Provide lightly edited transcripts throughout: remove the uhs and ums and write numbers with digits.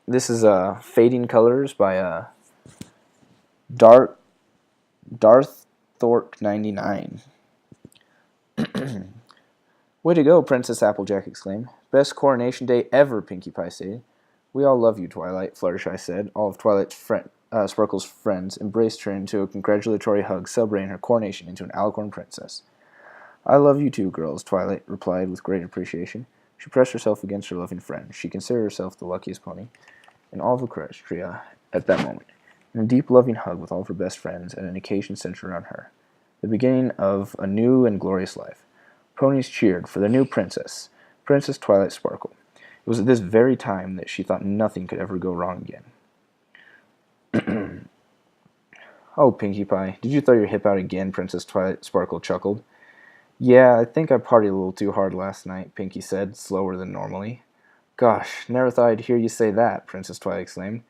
This is Fading Colors by Dart Darth Thork 99. Way to go, Princess Applejack exclaimed. Best coronation day ever, Pinkie Pie stated. We all love you, Twilight, Fluttershy said. All of Sparkle's friends embraced her into a congratulatory hug, celebrating her coronation into an Alicorn princess. I love you too, girls, Twilight replied with great appreciation. She pressed herself against her loving friend. She considered herself the luckiest pony in all of Equestria at that moment, in a deep, loving hug with all of her best friends and an occasion centered around her. The beginning of a new and glorious life. Ponies cheered for their new princess, Princess Twilight Sparkle. It was at this very time that she thought nothing could ever go wrong again. Oh, Pinkie Pie, did you throw your hip out again? Princess Twilight Sparkle chuckled. Yeah, I think I partied a little too hard last night, Pinkie said, slower than normally. Gosh, never thought I'd hear you say that, Princess Twilight exclaimed.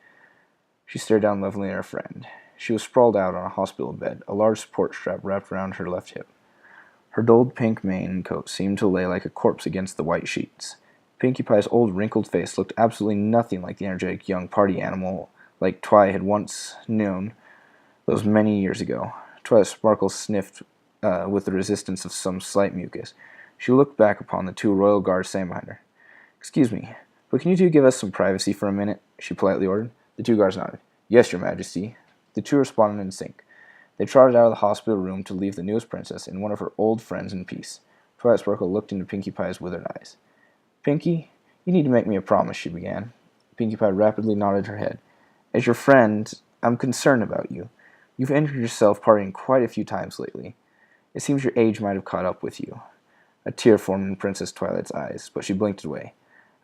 She stared down lovingly at her friend. She was sprawled out on a hospital bed, a large support strap wrapped around her left hip. Her dulled pink mane and coat seemed to lay like a corpse against the white sheets. Pinkie Pie's old wrinkled face looked absolutely nothing like the energetic young party animal like Twi had once known those many years ago. Twilight Sparkle sniffed with the resistance of some slight mucus. She looked back upon the two royal guards standing behind her. Excuse me, but can you two give us some privacy for a minute? She politely ordered. The two guards nodded. Yes, your majesty. The two responded in sync. They trotted out of the hospital room to leave the newest princess and one of her old friends in peace. Twilight Sparkle looked into Pinkie Pie's withered eyes. Pinkie, you need to make me a promise, she began. Pinkie Pie rapidly nodded her head. As your friend, I'm concerned about you. You've injured yourself partying quite a few times lately. It seems your age might have caught up with you. A tear formed in Princess Twilight's eyes, but she blinked it away.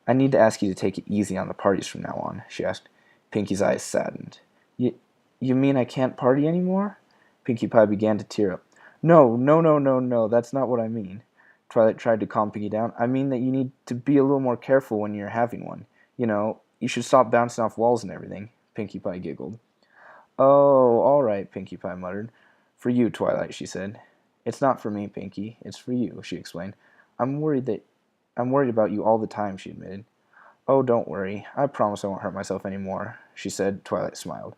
I need to ask you to take it easy on the parties from now on, she asked. Pinkie's eyes saddened. You mean I can't party anymore? Pinkie Pie began to tear up. No, that's not what I mean. Twilight tried to calm Pinkie down. I mean that you need to be a little more careful when you're having one. You know, you should stop bouncing off walls and everything. Pinkie Pie giggled. Oh, all right, Pinkie Pie muttered. For you, Twilight, she said. It's not for me, Pinkie. It's for you, she explained. I'm worried about you all the time, she admitted. Oh, don't worry. I promise I won't hurt myself anymore, she said. Twilight smiled.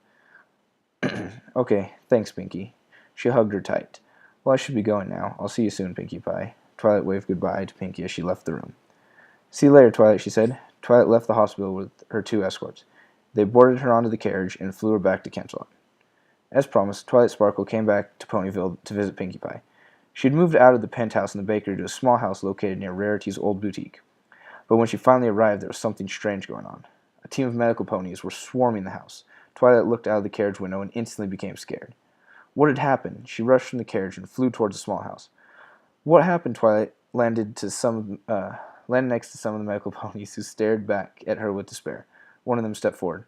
Okay, thanks, Pinkie. She hugged her tight. Well, I should be going now. I'll see you soon, Pinkie Pie. Twilight waved goodbye to Pinkie as she left the room. See you later, Twilight, she said. Twilight left the hospital with her two escorts. They boarded her onto the carriage and flew her back to Canterlot. As promised, Twilight Sparkle came back to Ponyville to visit Pinkie Pie. She had moved out of the penthouse in the bakery to a small house located near Rarity's old boutique. But when she finally arrived, there was something strange going on. A team of medical ponies were swarming the house. Twilight looked out of the carriage window and instantly became scared. What had happened? She rushed from the carriage and flew towards the small house. What happened? Twilight landed next to some of the medical ponies, who stared back at her with despair. One of them stepped forward.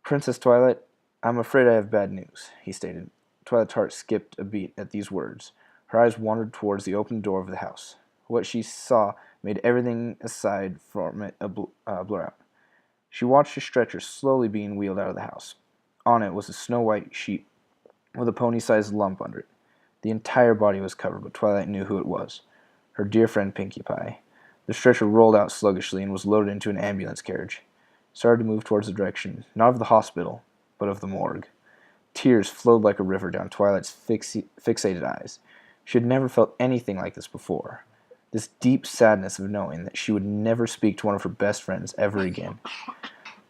Princess Twilight, I'm afraid I have bad news, he stated. Twilight's heart skipped a beat at these words. Her eyes wandered towards the open door of the house. What she saw made everything aside from it blur out. She watched a stretcher slowly being wheeled out of the house. On it was a snow-white sheet with a pony-sized lump under it. The entire body was covered, but Twilight knew who it was. Her dear friend Pinkie Pie. The stretcher rolled out sluggishly and was loaded into an ambulance carriage. It started to move towards the direction, not of the hospital, but of the morgue. Tears flowed like a river down Twilight's fixated eyes. She had never felt anything like this before. This deep sadness of knowing that she would never speak to one of her best friends ever again.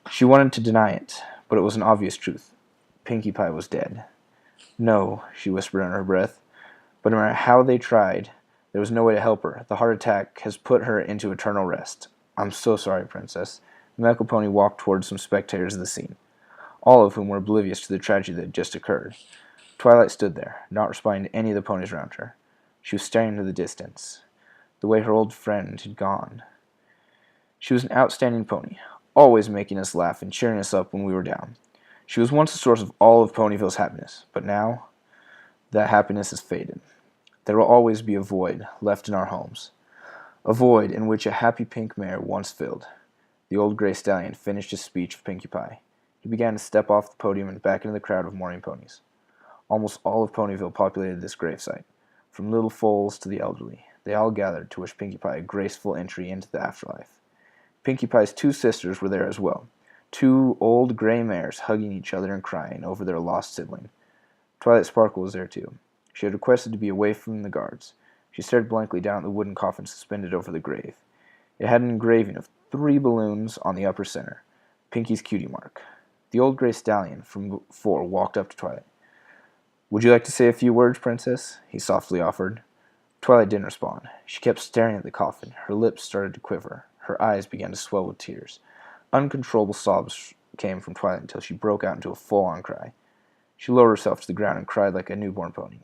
She wanted to deny it, but it was an obvious truth. Pinkie Pie was dead. No, she whispered under her breath. But no matter how they tried, there was no way to help her. The heart attack has put her into eternal rest. I'm so sorry, Princess. The medical pony walked towards some spectators of the scene, all of whom were oblivious to the tragedy that had just occurred. Twilight stood there, not responding to any of the ponies around her. She was staring into the distance, the way her old friend had gone. She was an outstanding pony, always making us laugh and cheering us up when we were down. She was once the source of all of Ponyville's happiness, but now that happiness has faded. There will always be a void left in our homes, a void in which a happy pink mare once filled. The old gray stallion finished his speech of Pinkie Pie. He began to step off the podium and back into the crowd of mourning ponies. Almost all of Ponyville populated this gravesite, from little foals to the elderly. They all gathered to wish Pinkie Pie a graceful entry into the afterlife. Pinkie Pie's two sisters were there as well. Two old gray mares hugging each other and crying over their lost sibling. Twilight Sparkle was there too. She had requested to be away from the guards. She stared blankly down at the wooden coffin suspended over the grave. It had an engraving of 3 balloons on the upper center, Pinky's cutie mark. The old gray stallion from before walked up to Twilight. "Would you like to say a few words, Princess?" he softly offered. Twilight didn't respond. She kept staring at the coffin. Her lips started to quiver. Her eyes began to swell with tears. Uncontrollable sobs came from Twilight until she broke out into a full-on cry. She lowered herself to the ground and cried like a newborn pony.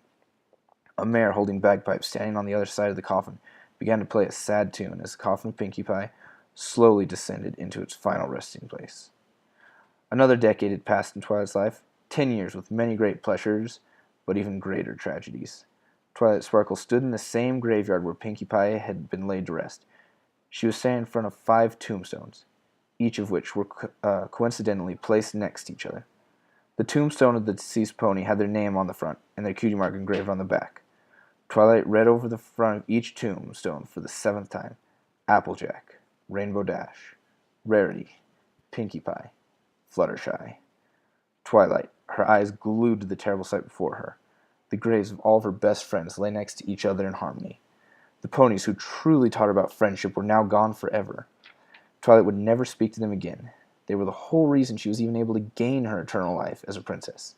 A mare holding bagpipes standing on the other side of the coffin began to play a sad tune as the coffin of Pinkie Pie slowly descended into its final resting place. Another decade had passed in Twilight's life, 10 years with many great pleasures, but even greater tragedies. Twilight Sparkle stood in the same graveyard where Pinkie Pie had been laid to rest. She was standing in front of 5 tombstones, each of which were coincidentally placed next to each other. The tombstone of the deceased pony had their name on the front and their cutie mark engraved on the back. Twilight read over the front of each tombstone for the 7th time: Applejack, Rainbow Dash, Rarity, Pinkie Pie, Fluttershy. Twilight, her eyes glued to the terrible sight before her. The graves of all of her best friends lay next to each other in harmony. The ponies who truly taught her about friendship were now gone forever. Twilight would never speak to them again. They were the whole reason she was even able to gain her eternal life as a princess.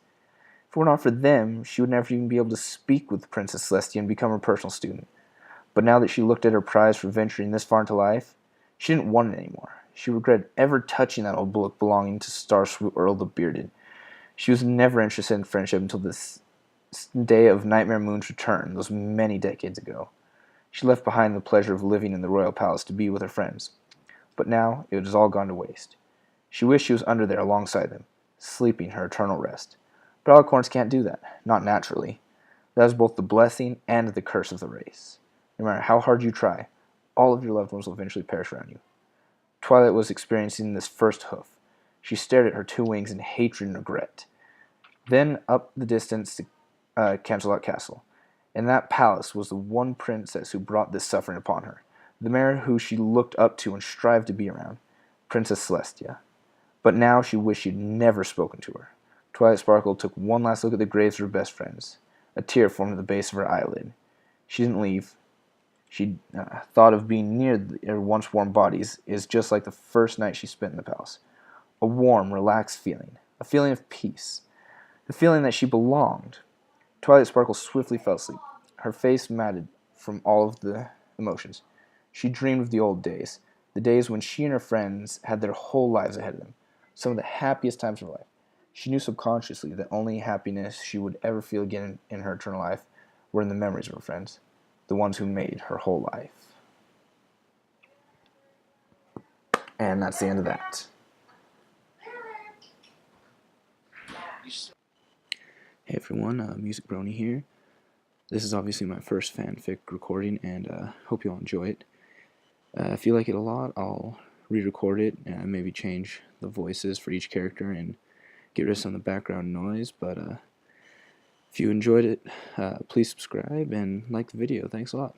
If it were not for them, she would never even be able to speak with Princess Celestia and become her personal student. But now that she looked at her prize for venturing this far into life, she didn't want it anymore. She regretted ever touching that old book belonging to Starswoot Earl the Bearded. She was never interested in friendship until this day of Nightmare Moon's return, those many decades ago. She left behind the pleasure of living in the royal palace to be with her friends. But now it has all gone to waste. She wished she was under there alongside them, sleeping her eternal rest. But alicorns can't do that, not naturally. That is both the blessing and the curse of the race. No matter how hard you try, all of your loved ones will eventually perish around you. Twilight was experiencing this first hoof. She stared at her 2 wings in hatred and regret. Then up the distance to Canterlot Castle. In that palace was the one princess who brought this suffering upon her, the mare who she looked up to and strived to be around, Princess Celestia. But now she wished she had never spoken to her. Twilight Sparkle took one last look at the graves of her best friends. A tear formed at the base of her eyelid. She didn't leave. She thought of being near their once warm bodies is just like the first night she spent in the palace. A warm, relaxed feeling. A feeling of peace. The feeling that she belonged. Twilight Sparkle swiftly fell asleep, her face matted from all of the emotions. She dreamed of the old days, the days when she and her friends had their whole lives ahead of them, some of the happiest times of her life. She knew subconsciously that only happiness she would ever feel again in her eternal life were in the memories of her friends, the ones who made her whole life. And that's the end of that. Hey everyone, Music Brony here. This is obviously my first fanfic recording, and hope you all enjoy it. If you like it a lot, I'll re-record it and maybe change the voices for each character and get rid of some of the background noise. But if you enjoyed it, please subscribe and like the video. Thanks a lot.